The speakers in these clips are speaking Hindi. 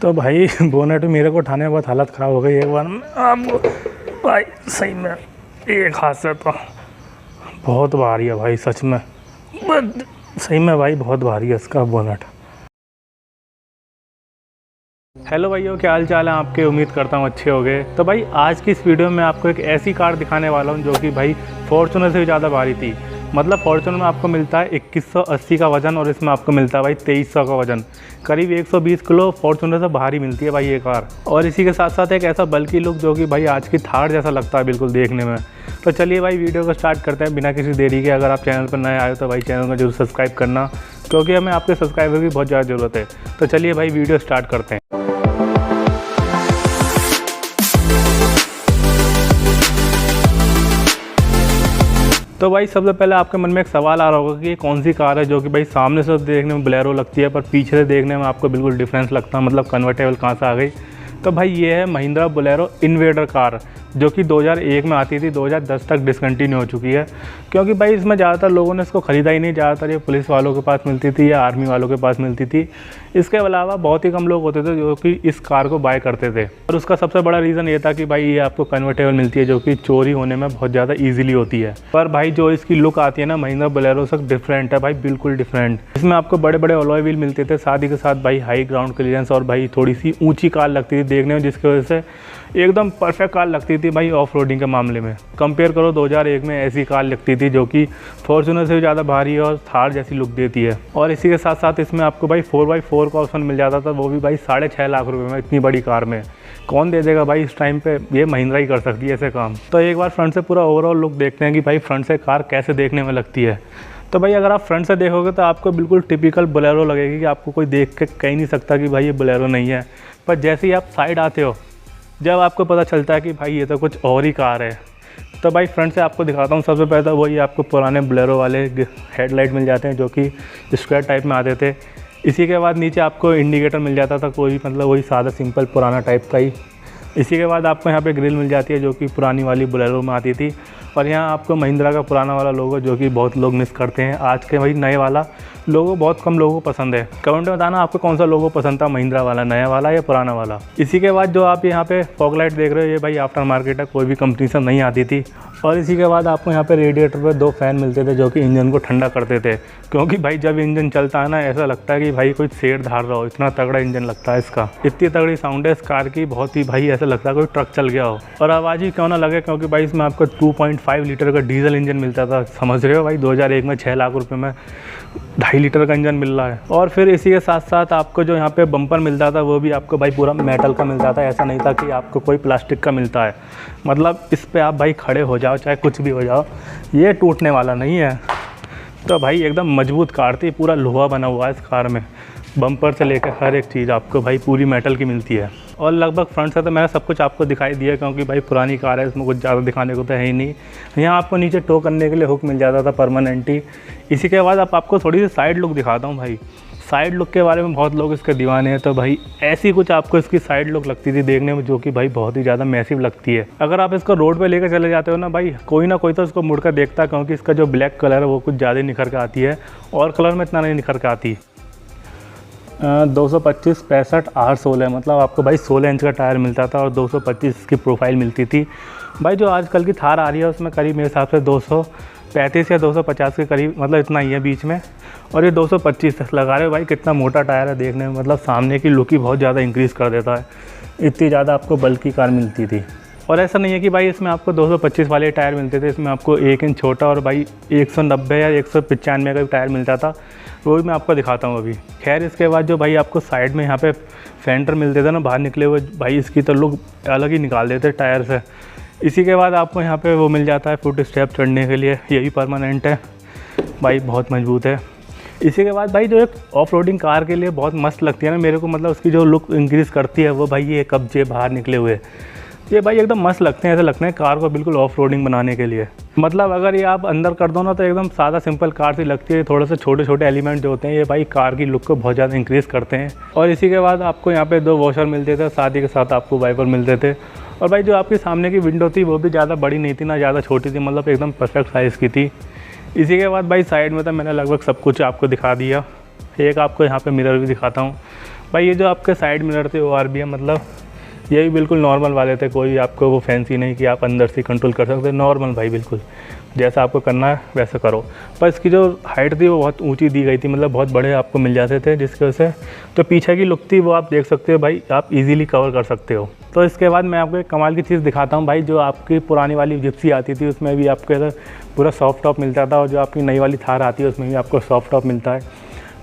तो भाई बोनेट मेरे को उठाने के बाद हालत ख़राब हो गई एक बार में। आपको भाई सही में एक हाथ से तो बहुत भारी है भाई, सच में सही में भाई बहुत भारी है इसका बोनेट। हेलो भाइयों, क्या हाल चाल है आपके? उम्मीद करता हूँ अच्छे हो गए। तो भाई आज की इस वीडियो में आपको एक ऐसी कार दिखाने वाला हूँ जो कि भाई फॉर्च्यूनर से भी ज़्यादा भारी थी। मतलब फॉर्च्यूनर में आपको मिलता है 2180 का वज़न और इसमें आपको मिलता है भाई 2300 का वज़न। करीब 120 किलो फॉर्च्यूनर से भारी मिलती है भाई ये कार। और इसी के साथ साथ एक ऐसा बल्कि लुक जो कि भाई आज की थार जैसा लगता है बिल्कुल देखने में। तो चलिए भाई वीडियो को स्टार्ट करते हैं बिना किसी देरी के। अगर आप चैनल पर नए आए हो तो भाई चैनल को जरूर सब्सक्राइब करना, क्योंकि हमें आपके सब्सक्राइबर की बहुत ज़्यादा ज़रूरत है। तो चलिए भाई वीडियो स्टार्ट करते हैं। तो भाई सबसे पहले आपके मन में एक सवाल आ रहा होगा कि ये कौन सी कार है जो कि भाई सामने से देखने में बोलेरो लगती है पर पीछे से देखने में आपको बिल्कुल डिफरेंस लगता है, मतलब कन्वर्टेबल कहाँ से आ गई। तो भाई ये है महिंद्रा बोलेरो इन्वेडर कार, जो कि 2001 में आती थी, 2010 तक डिसकंटिन्यू हो चुकी है। क्योंकि भाई इसमें ज़्यादातर लोगों ने इसको ख़रीदा ही नहीं, ज़्यादातर ये पुलिस वालों के पास मिलती थी या आर्मी वालों के पास मिलती थी। इसके अलावा बहुत ही कम लोग होते थे जो कि इस कार को बाय करते थे। और उसका सबसे बड़ा रीज़न ये था कि भाई ये आपको कन्वर्टेबल मिलती है, जो कि चोरी होने में बहुत ज़्यादा ईजिली होती है। पर भाई जो इसकी लुक आती है ना महिंद्रा बोलेरो से डिफरेंट है भाई, बिल्कुल डिफरेंट। इसमें आपको बड़े बड़े अलॉय व्हील मिलते थे, साथ ही के साथ भाई हाई ग्राउंड क्लियरेंस और भाई थोड़ी सी ऊँची कार लगती थी देखने में, जिसकी वजह से एकदम परफेक्ट कार लगती थी भाई ऑफ रोडिंग के मामले में। कंपेयर करो 2001 में ऐसी कार लगती थी जो कि फॉर्च्यूनर से भी ज़्यादा भारी है और थार जैसी लुक देती है। और इसी के साथ साथ इसमें आपको भाई 4x4 का ऑप्शन मिल जाता था, वो भी भाई 6.5 लाख रुपए में। इतनी बड़ी कार में कौन दे देगा भाई इस टाइम पे? ये महिंद्रा ही कर सकती है ऐसे काम। तो एक बार फ्रंट से पूरा ओवरऑल लुक देखते हैं कि भाई फ्रंट से कार कैसे देखने में लगती है। तो भाई अगर आप फ्रंट से देखोगे तो आपको बिल्कुल टिपिकल बोलेरो लगेगी कि आपको कोई देख के कह नहीं सकता कि भाई ये बोलेरो नहीं है। पर जैसे ही आप साइड आते हो जब आपको पता चलता है कि भाई ये तो कुछ और ही कार है। तो भाई फ्रंट से आपको दिखाता हूँ। सबसे पहले तो वही आपको पुराने बोलेरो वाले हेडलाइट मिल जाते हैं जो कि स्क्वायर टाइप में आते थे। इसी के बाद नीचे आपको इंडिकेटर मिल जाता था कोई, मतलब वही सादा सिंपल पुराना टाइप का ही। इसी के बाद आपको यहाँ पे ग्रिल मिल जाती है जो कि पुरानी वाली बोलेरो में आती थी। और यहाँ आपको महिंद्रा का पुराना वाला लोगो जो कि बहुत लोग मिस करते हैं। आज के भाई नए वाला लोगो बहुत कम लोगों को पसंद है। कमेंट में बताना आपको कौन सा लोगो पसंद था, महिंद्रा वाला, नया वाला या पुराना वाला। इसी के बाद जो आप यहाँ पे फॉग लाइट देख रहे हो ये भाई आफ्टर मार्केट है, कोई भी कंपनी से नहीं आती थी। और इसी के बाद आपको यहाँ पे रेडिएटर पे 2 फैन मिलते थे जो कि इंजन को ठंडा करते थे। क्योंकि भाई जब इंजन चलता है ना ऐसा लगता है कि भाई कोई शेर धार रहा हो, इतना तगड़ा इंजन लगता है इसका। इतनी तगड़ी साउंड है इस कार की, बहुत ही भाई ऐसा लगता है कोई ट्रक चल गया हो। और आवाज़ ही क्यों ना लगे, क्योंकि भाई इसमें आपको 2.5 लीटर का डीजल इंजन मिलता था। समझ रहे हो भाई 2001 में 6 लाख रुपये में 2.5 लीटर का इंजन मिल रहा है। और फिर इसी के साथ साथ आपको जो यहाँ पे बम्पर मिलता था वो भी आपको भाई पूरा मेटल का मिलता था। ऐसा नहीं था कि आपको कोई प्लास्टिक का मिलता है। मतलब इस पे आप भाई खड़े हो जाओ चाहे कुछ भी हो जाओ, ये टूटने वाला नहीं है। तो भाई एकदम मजबूत कार थी, पूरा लोहा बना हुआ है इस कार में। बम्पर से लेकर हर एक चीज़ आपको भाई पूरी मेटल की मिलती है। और लगभग फ्रंट से तो मैंने सब कुछ आपको दिखाई दिया, क्योंकि भाई पुरानी कार है, इसमें कुछ ज़्यादा दिखाने को तो है ही नहीं। यहाँ आपको नीचे टो करने के लिए हुक मिल जाता था परमानेंटली। इसी के बाद आपको थोड़ी सी साइड लुक दिखाता हूँ भाई। साइड लुक के बारे में बहुत लोग इसके दीवाने हैं। तो भाई ऐसी कुछ आपको इसकी साइड लुक लगती थी देखने में, जो कि भाई बहुत ही ज़्यादा मैसिव लगती है। अगर आप इसको रोड पे लेकर चले जाते हो ना भाई, कोई ना कोई तो इसको मुड़ कर देखता है, क्योंकि इसका जो ब्लैक कलर है वो कुछ ज़्यादा निखर के आती है और कलर में इतना नहीं निखर के आती। 225 65 R16 मतलब आपको भाई 16 इंच का टायर मिलता था और 225 की प्रोफाइल मिलती थी। भाई जो आजकल की थार आ रही है उसमें करीब मेरे हिसाब से 235 या 250 के करीब, मतलब इतना ही है बीच में। और ये 225 लगा रहे हो भाई, कितना मोटा टायर है देखने में, मतलब सामने की लुक ही बहुत ज़्यादा इंक्रीज़ कर देता है। इतनी ज़्यादा आपको बल्कि कार मिलती थी। और ऐसा नहीं है कि भाई इसमें आपको 225 वाले टायर मिलते थे, इसमें आपको 1 इंच छोटा और भाई 190 या 195 का भी टायर मिलता था। वो भी मैं आपको दिखाता हूँ अभी। खैर इसके बाद जो भाई आपको साइड में यहाँ पे फेंडर मिलते थे ना बाहर निकले हुए, भाई इसकी तो लुक अलग ही निकाल देते टायर से। इसी के बाद आपको यहाँ पे वो मिल जाता है फुट स्टेप चढ़ने के लिए, ये भी परमानेंट है भाई, बहुत मजबूत है। इसी के बाद भाई जो एक ऑफ रोडिंग कार के लिए बहुत मस्त लगती है ना मेरे को, मतलब उसकी जो लुक इंक्रीज़ करती है वो भाई ये कब्जे बाहर निकले हुए, ये भाई एकदम मस्त लगते हैं। ऐसे लगते हैं कार को बिल्कुल ऑफ रोडिंग बनाने के लिए। मतलब अगर ये आप अंदर कर दो ना तो एकदम सादा सिंपल कार सी लगती है। थोड़े से छोटे छोटे एलिमेंट जो होते हैं ये भाई कार की लुक को बहुत ज़्यादा इंक्रीज़ करते हैं। और इसी के बाद आपको यहाँ पे 2 वॉशर मिलते थे, साथ ही के साथ आपको वाइपर मिलते थे। और भाई जो आपकी सामने की विंडो थी वो भी ज़्यादा बड़ी नहीं थी ना ज़्यादा छोटी थी, मतलब एकदम परफेक्ट साइज़ की थी। इसी के बाद भाई साइड में तो मैंने लगभग सब कुछ आपको दिखा दिया। एक आपको यहाँ पे मिरर भी दिखाता हूँ। भाई ये जो आपके साइड मिरर थे वो RBM मतलब ये भी बिल्कुल नॉर्मल वाले थे, कोई आपको वो फैंसी नहीं कि आप अंदर से कंट्रोल कर सकते, नॉर्मल भाई बिल्कुल जैसा आपको करना है वैसा करो। पर इसकी जो हाइट थी वो बहुत ऊंची दी गई थी, मतलब बहुत बड़े आपको मिल जाते थे, जिसकी वजह से तो पीछे की लुक थी वो आप देख सकते हो भाई, आप इजीली कवर कर सकते हो। तो इसके बाद मैं आपको एक कमाल की चीज़ दिखाता हूँ भाई, जो आपकी पुरानी वाली जिप्सी आती थी उसमें भी आपको पूरा सॉफ्ट टॉप मिलता था, और जो आपकी नई वाली थार आती है उसमें भी आपको सॉफ्ट टॉप मिलता है,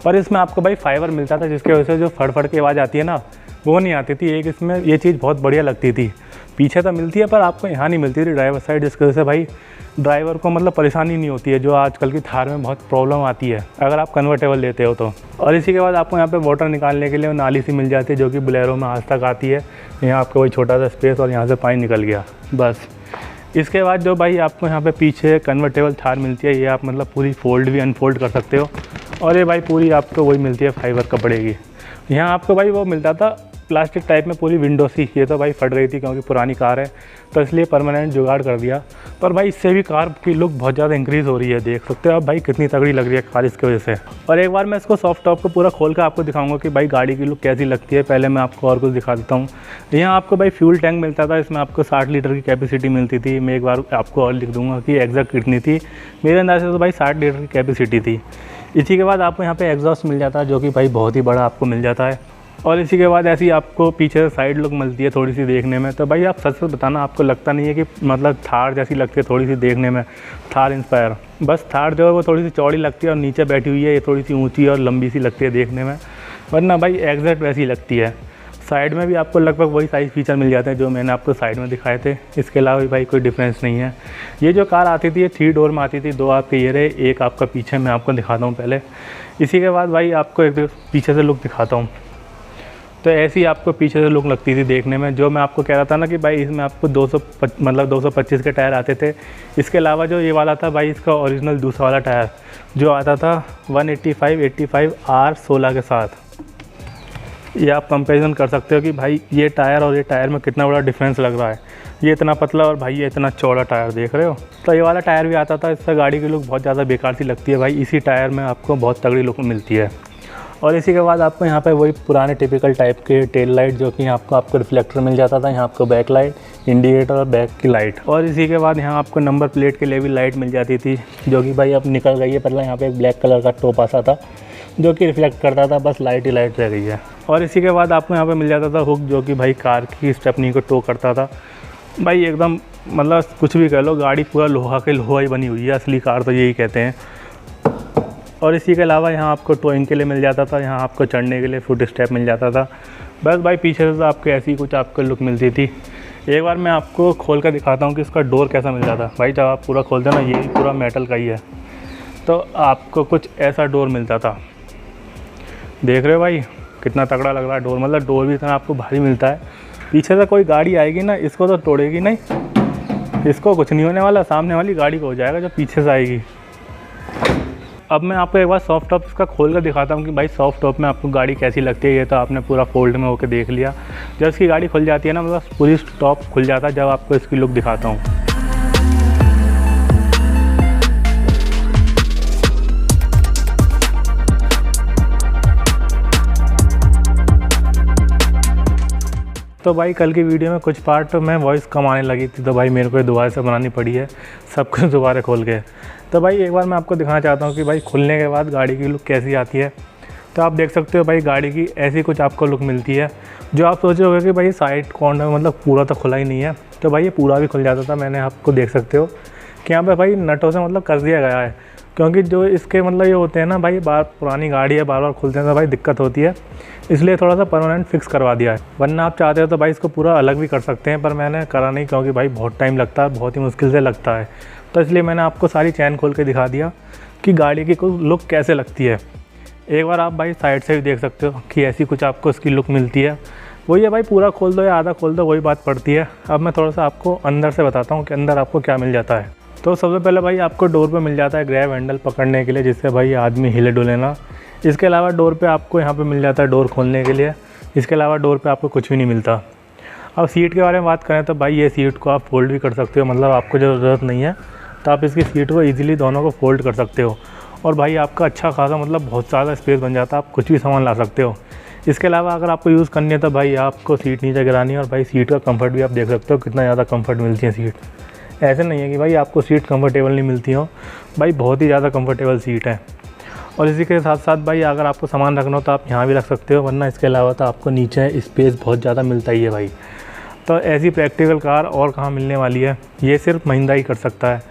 पर इसमें आपको भाई फाइबर मिलता था, जिसकी वजह से जो फड़ की आवाज़ आती है ना वो नहीं आती थी। एक इसमें ये चीज़ बहुत बढ़िया लगती थी, पीछे तो मिलती है पर आपको यहाँ नहीं मिलती थी ड्राइवर साइड, जिसकी वजह से भाई ड्राइवर को मतलब परेशानी नहीं होती है, जो आजकल की थार में बहुत प्रॉब्लम आती है अगर आप कन्वर्टेबल लेते हो तो। और इसी के बाद आपको यहाँ पे वाटर निकालने के लिए नाली सी मिल जाती है, जो कि बोलेरो में आज तक आती है। यहाँ आपको वही छोटा सा स्पेस और यहाँ से पानी निकल गया बस। इसके बाद जो भाई आपको यहाँ पे पीछे कन्वर्टेबल थार मिलती है, ये आप मतलब पूरी फोल्ड भी अनफोल्ड कर सकते हो, और ये भाई पूरी आपको वही मिलती है फाइबर कपड़े की। यहाँ आपको भाई वो मिलता था प्लास्टिक टाइप में पूरी विंडो सी, ये तो भाई फट रही थी क्योंकि पुरानी कार है तो इसलिए परमानेंट जुगाड़ कर दिया, पर भाई इससे भी कार की लुक बहुत ज़्यादा इंक्रीज़ हो रही है, देख सकते हो आप भाई कितनी तगड़ी लग रही है कार इसकी वजह से। और एक बार मैं इसको सॉफ्ट टॉप को पूरा खोल कर आपको दिखाऊंगा कि भाई गाड़ी की लुक कैसी लगती है। पहले मैं आपको और कुछ दिखा देता हूँ। यहाँ आपको भाई फ्यूल टैंक मिलता था, इसमें आपको 60 लीटर की कैपेसिटी मिलती थी। मैं एक बार आपको और लिख दूँगा कि एग्जैक्ट कितनी थी, मेरे अंदाज से तो भाई 60 लीटर की कैपेसिटी थी। इसी के बाद आपको यहाँ पे एग्जॉस्ट मिल जाता है, जो कि भाई बहुत ही बड़ा आपको मिल जाता है। और इसी के बाद ऐसी आपको पीछे से साइड लुक मिलती है थोड़ी सी देखने में, तो भाई आप सच सच बताना आपको लगता नहीं है कि मतलब थार जैसी लगती है थोड़ी सी देखने में, थार इंस्पायर। बस थार जो है वो थोड़ी सी चौड़ी लगती है और नीचे बैठी हुई है, ये थोड़ी सी ऊंची और लंबी सी लगती है देखने में, वरना भाई एग्जैक्ट वैसी लगती है। साइड में भी आपको लगभग वही साइज़ फीचर मिल जाते हैं जो मैंने आपको साइड में दिखाए थे, इसके अलावा भी भाई कोई डिफरेंस नहीं है। ये जो कार आती थी ये 3 डोर में आती थी, 2 आपके ये रहे, एक आपका पीछे मैं आपको दिखाता हूँ पहले। इसी के बाद भाई आपको एक पीछे से लुक दिखाता हूँ। तो ऐसी आपको पीछे से लुक लगती थी देखने में, जो मैं आपको कह रहा था ना कि भाई इसमें आपको 225 के टायर आते थे। इसके अलावा जो ये वाला था भाई इसका ओरिजिनल दूसरा वाला टायर जो आता था 185/85 R16 के साथ, ये आप कंपैरिजन कर सकते हो कि भाई ये टायर और ये टायर में कितना बड़ा डिफरेंस लग रहा है। ये इतना पतला और भाई ये इतना चौड़ा टायर, देख रहे हो। तो ये वाला टायर भी आता था, इससे गाड़ी की लुक बहुत ज़्यादा बेकार सी लगती है भाई, इसी टायर में आपको बहुत तगड़ी लुक मिलती है। और इसी के बाद आपको यहाँ पे वही पुराने टिपिकल टाइप के टेल लाइट, जो कि आपको रिफ्लेक्टर मिल जाता था, यहाँ आपको बैक लाइट, इंडिकेटर और बैक की लाइट। और इसी के बाद यहाँ आपको नंबर प्लेट के लिए भी लाइट मिल जाती थी, जो कि भाई अब निकल गई है। पहले यहाँ पे एक ब्लैक कलर का टोप आता था जो कि रिफ्लेक्ट करता था, बस लाइट ही लाइट रह गई है। और इसी के बाद आपको यहाँ पे मिल जाता था हुक, जो कि भाई कार की स्टेपनी को टो करता था। भाई एकदम मतलब कुछ भी कह लो, गाड़ी पूरा लोहा के लोहा ही बनी हुई है, असली कार तो यही कहते हैं। और इसी के अलावा यहाँ आपको टोइंग के लिए मिल जाता था, यहाँ आपको चढ़ने के लिए फुट स्टेप मिल जाता था। बस भाई पीछे से तो आपको ऐसी कुछ आपको लुक मिलती थी। एक बार मैं आपको खोल कर दिखाता हूँ कि इसका डोर कैसा मिल जाता। भाई जब आप पूरा खोलते ना, ये पूरा मेटल का ही है, तो आपको कुछ ऐसा डोर मिलता था, देख रहे हो भाई कितना तगड़ा लग रहा है डोर। मतलब डोर भी इतना आपको भारी मिलता है, पीछे से कोई गाड़ी आएगी ना इसको तो तोड़ेगी नहीं, इसको कुछ नहीं होने वाला, सामने वाली गाड़ी को हो जाएगा जो पीछे से आएगी। अब मैं आपको एक बार सॉफ्ट टॉप इसका खोल कर दिखाता हूँ कि भाई सॉफ्ट टॉप में आपको गाड़ी कैसी लगती है। ये तो आपने पूरा फोल्ड में होकर देख लिया, जब इसकी गाड़ी खुल जाती है ना, मतलब पूरी टॉप खुल जाता है, जब आपको इसकी लुक दिखाता हूँ। तो भाई कल की वीडियो में कुछ पार्ट में वॉइस कम आने लगी थी, तो भाई मेरे को दोबारा से बनानी पड़ी है सब कुछ दोबारा खोल के। तो भाई एक बार मैं आपको दिखाना चाहता हूँ कि भाई खुलने के बाद गाड़ी की लुक कैसी आती है। तो आप देख सकते हो भाई गाड़ी की ऐसी कुछ आपको लुक मिलती है, जो आप सोच रहे होगे कि भाई साइड कॉर्नर मतलब पूरा तो खुला ही नहीं है, तो भाई ये पूरा भी खुल जाता था। मैंने आपको देख सकते हो कि यहाँ पे भाई नटों से मतलब कर दिया गया है, क्योंकि जो इसके मतलब ये होते हैं ना भाई, पुरानी गाड़ी है, बार बार खुलते हैं तो भाई दिक्कत होती है, इसलिए थोड़ा सा परमानेंट फिक्स करवा दिया है। वरना आप चाहते हो तो भाई इसको पूरा अलग भी कर सकते हैं, पर मैंने करा नहीं क्योंकि भाई बहुत टाइम लगता है, बहुत ही मुश्किल से लगता है। तो इसलिए मैंने आपको सारी चैन खोल के दिखा दिया कि गाड़ी की कुछ लुक कैसे लगती है। एक बार आप भाई साइड से भी देख सकते हो कि ऐसी कुछ आपको इसकी लुक मिलती है। वही है भाई, पूरा खोल दो या आधा खोल दो वही बात पड़ती है। अब मैं थोड़ा सा आपको अंदर से बताता हूँ कि अंदर आपको क्या मिल जाता है। तो सबसे पहले भाई आपको डोर पे मिल जाता है ग्रैब हैंडल पकड़ने के लिए, जिससे भाई आदमी हिले डुले ना। इसके अलावा डोर पे आपको यहाँ पे मिल जाता है डोर खोलने के लिए। इसके अलावा डोर पे आपको कुछ भी नहीं मिलता। अब सीट के बारे में बात करें तो भाई ये सीट को आप फोल्ड भी कर सकते हो, मतलब आपको जो ज़रूरत नहीं है तो आप इसकी सीट को ईजिली दोनों को फोल्ड कर सकते हो, और भाई आपका अच्छा खासा मतलब बहुत ज़्यादा स्पेस बन जाता है, आप कुछ भी सामान ला सकते हो। इसके अलावा अगर आपको यूज़ करनी है तो भाई आपको सीट नीचे गिरानी है। और भाई सीट का कंफर्ट भी आप देख सकते हो कितना ज़्यादा कंफर्ट मिलती है सीट। ऐसे नहीं है कि भाई आपको सीट कंफर्टेबल नहीं मिलती हो, भाई बहुत ही ज़्यादा कंफर्टेबल सीट है। और इसी के साथ साथ भाई अगर आपको सामान रखना हो तो आप यहाँ भी रख सकते हो, वरना इसके अलावा तो आपको नीचे स्पेस बहुत ज़्यादा मिलता ही है भाई। तो ऐसी प्रैक्टिकल कार और कहाँ मिलने वाली है, ये सिर्फ महिंद्रा ही कर सकता है।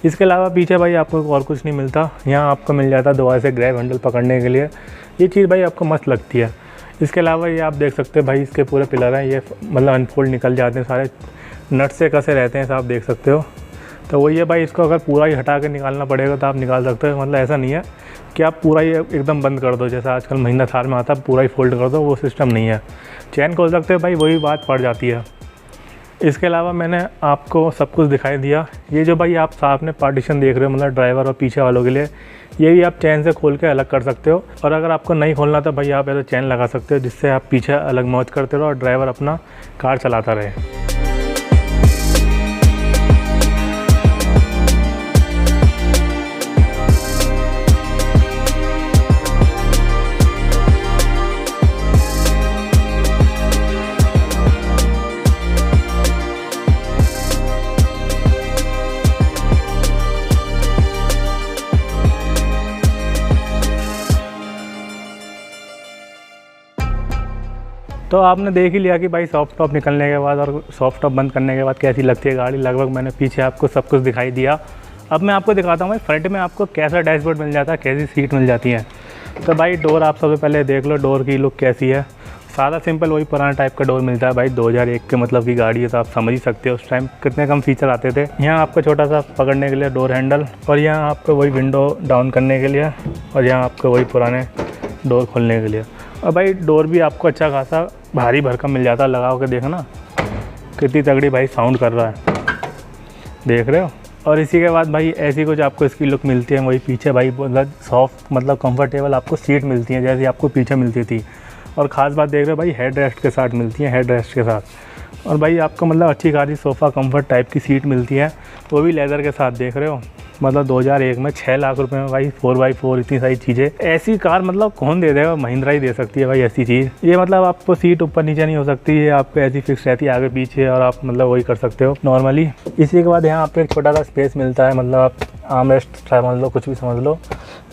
इसके अलावा पीछे भाई आपको और कुछ नहीं मिलता। यहाँ आपको मिल जाता है दोबारा से ग्रैब हैंडल पकड़ने के लिए, ये चीज़ भाई आपको मस्त लगती है। इसके अलावा ये आप देख सकते हैं भाई इसके पूरे पिलर हैं, ये मतलब अनफोल्ड निकल जाते हैं, सारे नट से कसे रहते हैं, सब आप देख सकते हो। तो वही है भाई, इसको अगर पूरा ही हटा के निकालना पड़ेगा तो आप निकाल सकते हो। मतलब ऐसा नहीं है कि आप पूरा ही एकदम बंद कर दो, जैसा आजकल महिंद्रा थार में आता है पूरा ही फोल्ड कर दो, वो सिस्टम नहीं है। चैन खोल सकते हो भाई, वही बात पड़ जाती है। इसके अलावा मैंने आपको सब कुछ दिखाई दिया। ये जो भाई आप सामने पार्टीशन देख रहे हो, मतलब ड्राइवर और पीछे वालों के लिए, ये भी आप चैन से खोल के अलग कर सकते हो। और अगर आपको नहीं खोलना तो भाई आप ऐसे चैन लगा सकते हो, जिससे आप पीछे अलग मौज करते रहो और ड्राइवर अपना कार चलाता रहे। तो आपने देख ही लिया कि भाई सॉफ्ट टॉप निकलने के बाद और सॉफ्ट टॉप बंद करने के बाद कैसी लगती है गाड़ी। लगभग मैंने पीछे आपको सब कुछ दिखाई दिया। अब मैं आपको दिखाता हूँ भाई फ्रंट में आपको कैसा डैशबोर्ड मिल जाता है, कैसी सीट मिल जाती है। तो भाई डोर आप सबसे पहले देख लो, डोर की लुक कैसी है। सादा सिंपल वही पुराना टाइप का डोर मिलता है भाई। 2001 के मतलब की गाड़ी है तो आप समझ ही सकते हो उस टाइम कितने कम फीचर आते थे। यहाँ आपको छोटा सा पकड़ने के लिए डोर हैंडल, और यहाँ आपको वही विंडो डाउन करने के लिए, और यहाँ आपको वही पुराने डोर खोलने के लिए। और भाई डोर भी आपको अच्छा खासा भारी भरकम मिल जाता है। लगा के देखो ना कितनी तगड़ी भाई साउंड कर रहा है, देख रहे हो। और इसी के बाद भाई ऐसी कुछ आपको इसकी लुक मिलती है। वही पीछे भाई मतलब सॉफ्ट मतलब कंफर्टेबल आपको सीट मिलती है जैसी आपको पीछे मिलती थी। और ख़ास बात देख रहे हो भाई हेड रेस्ट के साथ मिलती है, हेड रेस्ट के साथ। और भाई आपको मतलब अच्छी खासी सोफ़ा कंफर्ट टाइप की सीट मिलती है, वो भी लेदर के साथ, देख रहे हो। मतलब 2001 में 6 लाख रुपए में भाई 4x4 इतनी सारी चीज़ें। ऐसी कार मतलब कौन दे देगा, महिंद्रा ही दे सकती है भाई ऐसी चीज़। ये मतलब आपको सीट ऊपर नीचे नहीं हो सकती, ये आपको ऐसी फिक्स रहती है आगे पीछे, और आप मतलब वही कर सकते हो नॉर्मली। इसी के बाद यहाँ आपको एक छोटा सा स्पेस मिलता है, मतलब आप आर्मरेस्ट समझ लो, कुछ भी समझ लो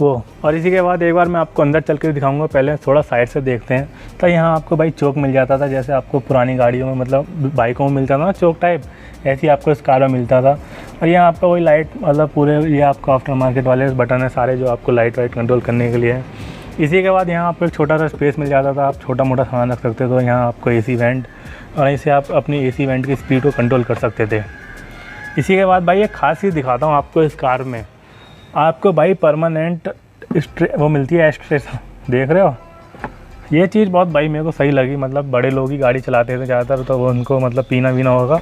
वो। और इसी के बाद एक बार मैं आपको अंदर चल के दिखाऊंगा, पहले थोड़ा साइड से देखते हैं। तो यहाँ आपको भाई चौक मिल जाता था, जैसे आपको पुरानी गाड़ियों में मतलब बाइकों में मिलता था ना चौक टाइप, ऐसे ही आपको इस कार में मिलता था। और यहाँ आपका वही लाइट मतलब पूरे ये आपको आफ्टर मार्केट वाले बटन है सारे, जो आपको लाइट वाइट कंट्रोल करने के लिए है। इसी के बाद यहाँ आपको एक छोटा सा स्पेस मिल जाता था, आप छोटा मोटा सामान रख सकते थे। तो यहाँ आपको AC वेंट, और इसे आप अपनी AC वेंट की स्पीड को कंट्रोल कर सकते थे। इसी के बाद भाई एक खास चीज़ दिखाता हूँ आपको, इस कार में आपको भाई परमानेंट वो मिलती है एस्ट्रेस, देख रहे हो। ये चीज़ बहुत भाई मेरे को सही लगी, मतलब बड़े लोग ही गाड़ी चलाते थे ज़्यादातर, तो वो उनको मतलब पीना वीना होगा,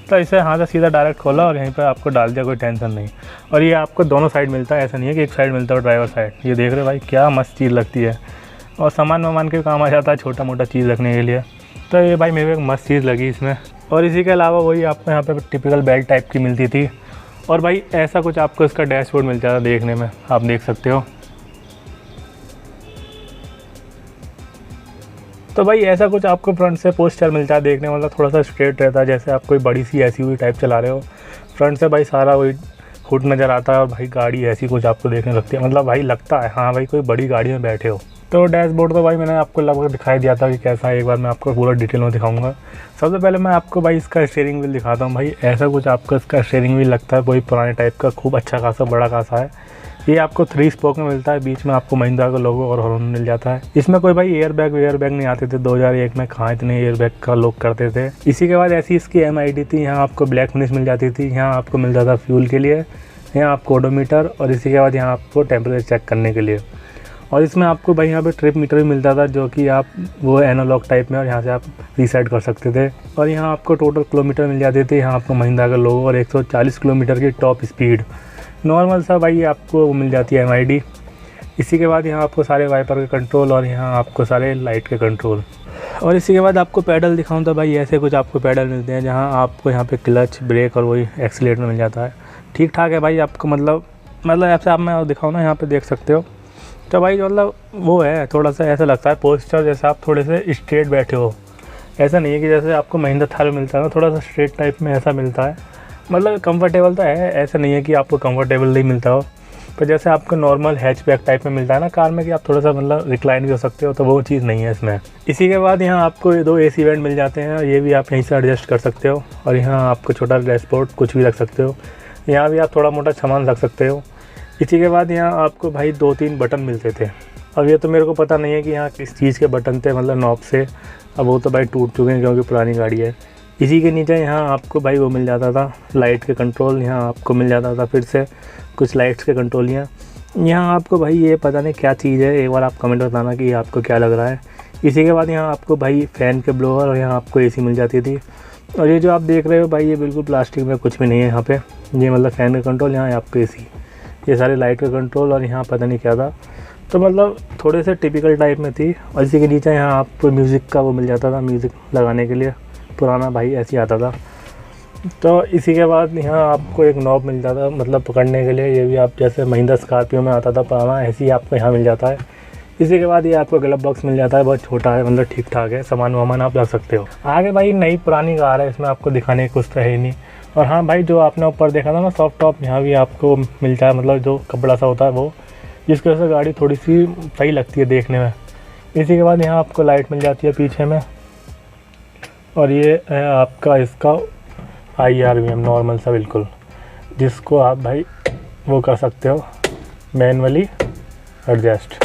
तो इसे हाथ से सीधा डायरेक्ट खोला और यहीं पे आपको डाल दिया, कोई टेंशन नहीं। और ये आपको दोनों साइड मिलता है, ऐसा नहीं है कि एक साइड मिलता है ड्राइवर साइड। ये देख रहे हो भाई क्या मस्त चीज़ लगती है, और सामान वामान के काम आ जाता है छोटा मोटा चीज़ रखने के लिए। तो ये भाई मेरे को एक मस्त चीज़ लगी इसमें। और इसी के अलावा वही आपको यहाँ पे टिपिकल बेल्ट टाइप की मिलती थी। और भाई ऐसा कुछ आपको इसका डैशबोर्ड मिल जाता है, देखने में आप देख सकते हो। तो भाई ऐसा कुछ आपको फ्रंट से पोस्टर मिलता है देखने, मतलब थोड़ा सा स्ट्रेट रहता है, जैसे आप कोई बड़ी सी SUV टाइप चला रहे हो। फ्रंट से भाई सारा वही हुड नज़र आता है, और भाई गाड़ी ऐसी कुछ आपको देखने लगती है, मतलब भाई लगता है हाँ भाई कोई बड़ी गाड़ी में बैठे हो। तो डैशबोर्ड तो भाई मैंने आपको लगभग दिखाई दिया था कि कैसा है, एक बार मैं आपको पूरा डिटेल में दिखाऊंगा। सबसे पहले मैं आपको भाई इसका स्टीयरिंग व्हील दिखाता हूँ। भाई ऐसा कुछ आपको इसका स्टीयरिंग व्हील लगता है, वही पुराने टाइप का, खूब अच्छा खासा बड़ा खासा है। ये आपको 3 स्पोक में मिलता है, बीच में आपको महिंद्रा का लोगो और हॉर्न मिल जाता है। इसमें कोई भाई एयर बैग नहीं आते थे 2001 में, कहाँ इतने एयर बैग का लोग करते थे। इसी के बाद ऐसी इसकी MID थी, यहाँ आपको ब्लैक फिनिश मिल जाती थी। यहाँ आपको मिलता था फ्यूल के लिए, यहाँ आपको ओडोमीटर, और इसी के बाद यहाँ आपको टेम्परेचर चेक करने के लिए। और इसमें आपको भाई यहाँ पे ट्रिप मीटर भी मिलता था, जो कि आप वो एनालॉग टाइप में, और यहाँ से आप रीसेट कर सकते थे। और यहाँ आपको टोटल किलोमीटर मिल जाते थे, यहाँ आपको महिंद्रा का लोगो और 140 किलोमीटर की टॉप स्पीड। नॉर्मल सा भाई आपको मिल जाती है MID। इसी के बाद यहाँ आपको सारे वाइपर के कंट्रोल, और यहाँ आपको सारे लाइट के कंट्रोल। और इसी के बाद आपको पैडल दिखाऊँ तो भाई ऐसे कुछ आपको पैडल मिलते हैं, जहाँ आपको यहाँ पे क्लच, ब्रेक और वही एक्सीलेटर मिल जाता है। ठीक ठाक है भाई आपको, मतलब ऐसे आप मैं दिखाऊँ ना, यहाँ पे देख सकते हो। तो भाई मतलब वो है, थोड़ा सा ऐसा लगता है पोस्चर जैसे आप थोड़े से स्ट्रेट बैठे हो, ऐसा नहीं है कि जैसे आपको महिंद्रा थार में मिलता है ना थोड़ा सा स्ट्रेट टाइप में ऐसा मिलता है। मतलब कंफर्टेबल तो है, ऐसा नहीं है कि आपको कंफर्टेबल नहीं मिलता हो, पर जैसे आपको नॉर्मल हैचबैक टाइप में मिलता है ना कार में कि आप थोड़ा सा मतलब रिक्लाइन भी हो सकते हो, तो वो चीज़ नहीं है इसमें। इसी के बाद यहाँ आपको 2 AC वेंट मिल जाते हैं, ये भी आप यहीं से एडजस्ट कर सकते हो। और यहाँ आपको छोटा डैशबोर्ड कुछ भी रख सकते हो, यहाँ भी आप थोड़ा मोटा सामान रख सकते हो। इसी के बाद यहाँ आपको भाई 2-3 बटन मिलते थे। अब ये तो मेरे को पता नहीं है कि यहाँ किस चीज़ के बटन थे, मतलब नॉब से, अब वो तो भाई टूट चुके हैं क्योंकि पुरानी गाड़ी है। इसी के नीचे यहाँ आपको भाई वो मिल जाता था लाइट के कंट्रोल, यहाँ आपको मिल जाता था फिर से कुछ लाइट्स के कंट्रोल। यहाँ आपको भाई ये पता नहीं क्या चीज़ है, एक बार आप कमेंट बताना कि आपको क्या लग रहा है। इसी के बाद यहाँ आपको भाई फ़ैन के ब्लोअर और यहाँ आपको AC मिल जाती थी। और ये जो आप देख रहे हो भाई ये बिल्कुल प्लास्टिक में कुछ भी नहीं है यहाँ पे, ये मतलब फ़ैन का कंट्रोल, यहाँ आपको AC, ये सारे लाइट का कंट्रोल और यहाँ पता नहीं क्या था। तो मतलब थोड़े से टिपिकल टाइप में थी। और इसी के नीचे यहाँ आपको म्यूज़िक का वो मिल जाता था, म्यूज़िक लगाने के लिए, पुराना भाई ऐसे ही आता था। तो इसी के बाद यहाँ आपको एक नॉब मिल जाता मतलब पकड़ने के लिए, ये भी आप जैसे महिंद्रा स्कॉर्पियो में आता था पुराना, ऐसे ही आपको यहाँ मिल जाता है। इसी के बाद ये आपको ग्लव बॉक्स मिल जाता है, बहुत छोटा है, मतलब ठीक ठाक है, सामान वामान आप रख सकते हो। आगे भाई नई पुरानी कार है, इसमें आपको दिखाने कुछ तो है ही नहीं। और हाँ भाई जो आपने ऊपर देखा था ना सॉफ्ट टॉप, यहाँ भी आपको मिलता है, मतलब जो कपड़ा सा होता है वो, जिसकी वजह से गाड़ी थोड़ी सी सही लगती है देखने में। इसी के बाद यहाँ आपको लाइट मिल जाती है पीछे में, और ये है आपका इसका IRVM नॉर्मल सा बिल्कुल, जिसको आप भाई वो कर सकते हो मैनुअली एडजस्ट।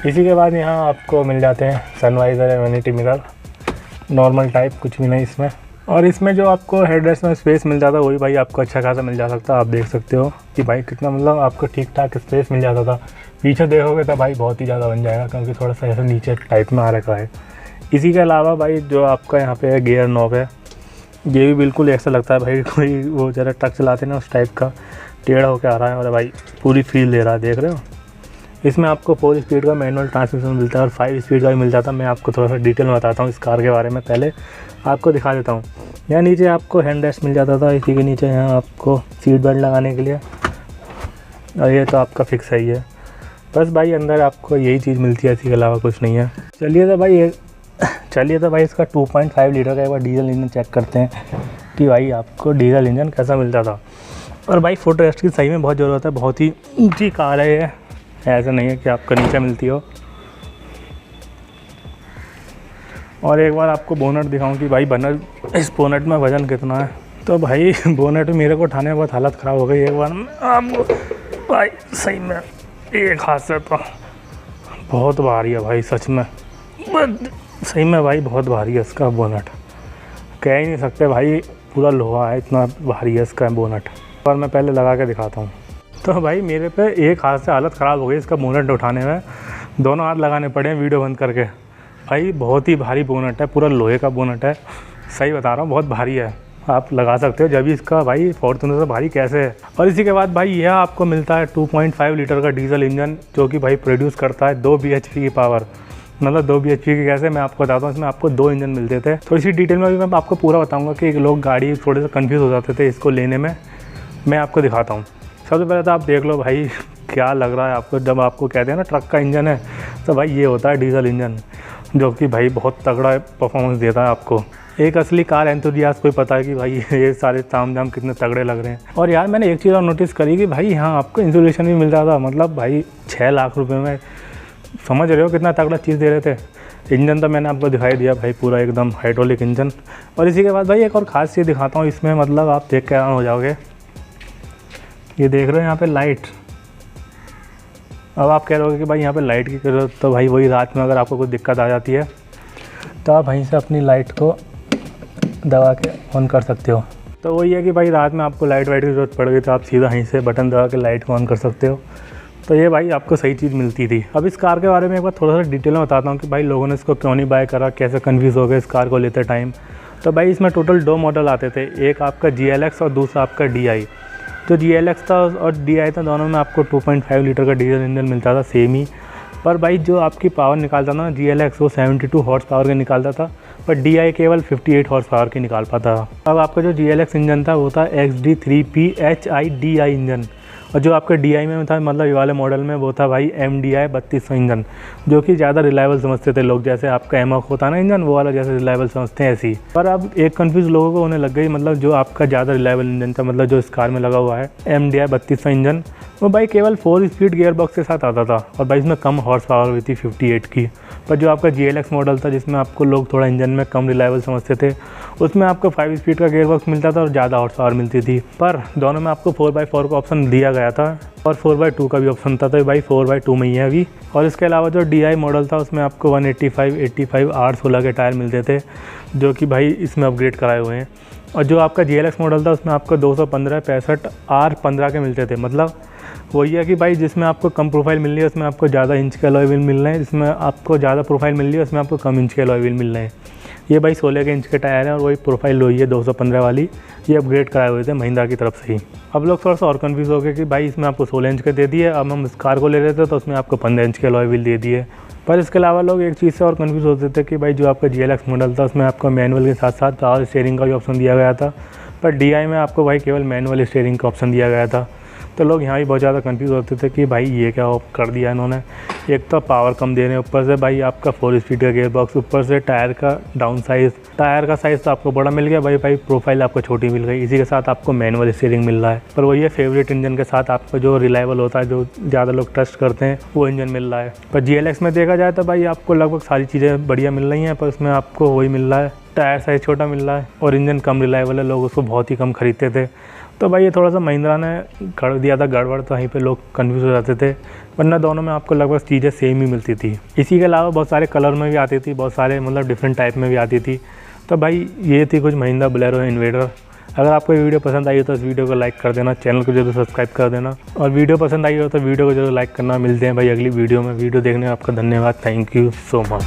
इसी के बाद यहाँ आपको मिल जाते हैं सनवाइज़र या वैनिटी मिरर, नॉर्मल टाइप, कुछ भी नहीं इसमें। और इसमें जो आपको हेडरेस्ट में स्पेस मिल जाता है वही भाई आपको अच्छा खासा मिल जा सकता है। आप देख सकते हो कि भाई कितना मतलब आपको ठीक ठाक स्पेस मिल जाता था। पीछे देखोगे तो भाई बहुत ही ज़्यादा बन जाएगा क्योंकि थोड़ा सा ऐसा नीचे टाइप में आ रखा है। इसी के अलावा भाई जो आपका यहाँ पे गियर नॉब है, ये भी बिल्कुल ऐसा लगता है भाई कोई वो ज़रा ट्रक चलाते ना उस टाइप का टेढ़ा होकर आ रहा है, और भाई पूरी फील ले रहा है, देख रहे हो। इसमें आपको 4 स्पीड का मैनुअल ट्रांसमिशन मिलता है और 5 स्पीड का भी मिल जाता है। मैं आपको थोड़ा सा डिटेल में बताता हूँ इस कार के बारे में, पहले आपको दिखा देता हूँ। यहाँ नीचे आपको हैंड रेस्ट मिल जाता था, इसी के नीचे यहाँ आपको सीट बेल्ट लगाने के लिए, और ये तो आपका फिक्स है ही है। बस भाई अंदर आपको यही चीज़ मिलती है, इसी के अलावा कुछ नहीं है। चलिए तो भाई इसका 2.5 लीटर का एक बार डीजल इंजन चेक करते हैं कि भाई आपको डीजल इंजन कैसा मिलता था। और भाई फुट रेस्ट की सही में बहुत ज़रूरत है, बहुत ही ऊंची कार है ये, ऐसा नहीं है कि आपको नीचे मिलती हो। और एक बार आपको बोनट दिखाऊं कि भाई इस बोनट में वज़न कितना है। तो भाई बोनट मेरे को उठाने में बहुत हालत ख़राब हो गई एक बार में आपको, भाई सही में एक हाथ से तो बहुत भारी है भाई, सच में सही में भाई बहुत भारी है इसका बोनट, कह ही नहीं सकते भाई, पूरा लोहा है, इतना भारी है इसका बोनट। और मैं पहले लगा के दिखाता हूँ। तो भाई मेरे पे एक हाथ से हालत ख़राब हो गई इसका बोनट उठाने में, दोनों हाथ लगाने पड़े हैं वीडियो बंद करके। भाई बहुत ही भारी बोनट है, पूरा लोहे का बोनट है, सही बता रहा हूँ, बहुत भारी है। आप लगा सकते हो जब भी इसका भाई फॉर्च्यूनर से भारी कैसे है। और इसी के बाद भाई यह आपको मिलता है 2.5 लीटर का डीजल इंजन, जो कि भाई प्रोड्यूस करता है 2 bhp की पावर। मतलब 2 bhp की कैसे, मैं आपको बताता हूँ। इसमें आपको 2 इंजन मिलते थे। थोड़ी सी डिटेल में भी मैं आपको पूरा बताऊँगा कि लोग गाड़ी थोड़े से कन्फ्यूज़ हो जाते थे इसको लेने में, मैं आपको दिखाता हूँ। सबसे पहले तो आप देख लो भाई क्या लग रहा है आपको, जब आपको कहते हैं ना ट्रक का इंजन है, तो भाई ये होता है डीजल इंजन, जो कि भाई बहुत तगड़ा परफॉर्मेंस देता है आपको। एक असली कार एंथुसियास्ट को पता है कि भाई ये सारे ताम झाम कितने तगड़े लग रहे हैं। और यार मैंने एक चीज़ और नोटिस करी कि भाई यहाँ आपको इंसुलेशन भी मिल रहा था, मतलब भाई 6 लाख रुपए में, समझ रहे हो कितना तगड़ा चीज़ दे रहे थे। इंजन तो मैंने आपको दिखाई दिया भाई, पूरा एकदम हाइड्रोलिक इंजन। और इसी के बाद भाई एक और ख़ास चीज़ दिखाता हूँ इसमें, मतलब आप देख के हैरान हो जाओगे। ये देख रहे हो यहाँ पे लाइट। अब आप कह रहे हो कि भाई यहाँ पे लाइट की जरूरत, तो भाई वही रात में अगर आपको कोई दिक्कत आ जाती है तो आप वहीं से अपनी लाइट को दबा के ऑन कर सकते हो। तो वही है कि भाई रात में आपको लाइट वाइट की ज़रूरत पड़ गई तो आप सीधा वहीं से बटन दबा के लाइट को ऑन कर सकते हो। तो ये भाई आपको सही चीज़ मिलती थी। अब इस कार के बारे में एक बार थोड़ा सा डिटेल में बताता हूँ कि भाई लोगों ने इसको क्यों नहीं बाय करा, कैसे कन्फ्यूज़ हो गए इस कार को लेते टाइम। तो भाई इसमें टोटल 2 मॉडल आते थे, एक आपका GLX और दूसरा आपका DI। जो GLX था और DI था, दोनों में आपको 2.5 लीटर का डीजल इंजन मिलता था सेम ही। पर भाई जो आपकी पावर निकालता था ना GLX, वो 72 हॉर्स पावर का निकालता था, पर DI केवल 58 हॉर्स पावर की निकाल पाता था। अब आपका जो GLX इंजन था वो था XD3P HI DI इंजन, और जो आपके DI में था, मतलब ये वाले मॉडल में, वो था भाई MDI 3200 इंजन, जो कि ज़्यादा रिलायबल समझते थे लोग। जैसे आपका एमॉक होता है ना इंजन, वो वाला जैसे रिलायबल समझते हैं ऐसी। पर अब एक कन्फ्यूज़ लोगों को होने लग गई, मतलब जो आपका ज़्यादा रिलायबल इंजन था, मतलब जो इस कार में लगा हुआ है MDI 3200 इंजन, वो भाई केवल 4 स्पीड गियर बॉक्स के साथ आता था और भाई इसमें कम हॉर्स पावर हुई थी 58 की। पर जो आपका GLX मॉडल था, जिसमें आपको लोग थोड़ा इंजन में कम रिलायबल समझते थे, उसमें आपको 5 स्पीड का गियर बॉक्स मिलता था और ज़्यादा हॉर्स पावर मिलती थी। पर दोनों में आपको 4x4 का ऑप्शन दिया गया था और 4x2 का भी ऑप्शन था, तो भाई 4x2 में ही है अभी। और इसके अलावा जो DI मॉडल था, उसमें आपको 185, 85, R16 के टायर मिलते थे, जो कि भाई इसमें अपग्रेड कराए हुए हैं। और जो आपका GLX मॉडल था, उसमें आपको 215, 65, R15 के मिलते थे। मतलब वही है कि भाई जिसमें आपको कम प्रोफाइल मिल रही है, उसमें आपको ज़्यादा इंच के अलॉय व्हील मिल रहे हैं, जिसमें आपको ज़्यादा प्रोफाइल मिल रही है, उसमें आपको कम इंच के अलॉय व्हील मिल रहे हैं। ये भाई 16 के इंच के टायर हैं और वही प्रोफाइल वही है 215 वाली। ये अपग्रेड कराए हुए थे महिंद्रा की तरफ से ही। अब लोग थोड़ा सा और कन्फ्यूज़ हो गए कि भाई इसमें आपको 16 इंच के दे दिए, अब हम इस कार को ले रहे थे तो उसमें आपको 15 इंच के अलॉय व्हील दे दिए। पर इसके अलावा लोग एक चीज़ से और कन्फ्यूज़ होते थे कि भाई जो आपका GLX मॉडल था, उसमें आपको मैनुअल के साथ साथ पावर स्टीयरिंग का भी ऑप्शन दिया गया था, पर DI में आपको भाई केवल मैनुअल स्टीयरिंग का ऑप्शन दिया गया था। तो लोग यहाँ भी बहुत ज़्यादा कंफ्यूज होते थे कि भाई ये क्या कर दिया इन्होंने। एक तो पावर कम दे रहे हैं, ऊपर से भाई आपका 4 स्पीड का गियर बॉक्स, ऊपर से टायर का डाउन साइज़, टायर का साइज़ तो आपको बड़ा मिल गया भाई प्रोफाइल आपको छोटी मिल गई। इसी के साथ आपको मैनुअल स्टीयरिंग मिल रहा है। पर वही है, फेवरेट इंजन के साथ आपको जो रिलायबल होता है, जो ज़्यादा लोग ट्रस्ट करते हैं, वो इंजन मिल रहा है। पर GLX में देखा जाए तो भाई आपको लगभग सारी चीज़ें बढ़िया मिल रही हैं, पर उसमें आपको वही मिल रहा है, टायर साइज़ छोटा मिल रहा है और इंजन कम रिलायबल है। लोग उसको बहुत ही कम खरीदते थे। तो भाई ये थोड़ा सा महिंद्रा ने कर दिया था गड़बड़, तो वहीं पे लोग कंफ्यूज हो जाते थे, वरना दोनों में आपको लगभग चीज़ें सेम ही मिलती थी। इसी के अलावा बहुत सारे कलर में भी आती थी, बहुत सारे मतलब डिफरेंट टाइप में भी आती थी। तो भाई ये थी कुछ महिंद्रा बोलेरो इन्वेडर। अगर आपको ये वीडियो पसंद आई हो तो इस वीडियो को लाइक कर देना, चैनल को जरूर सब्सक्राइब कर देना, और वीडियो पसंद आई हो तो वीडियो को जरूर लाइक करना। मिलते हैं भाई अगली वीडियो में। वीडियो देखने में आपका धन्यवाद। Thank you so much.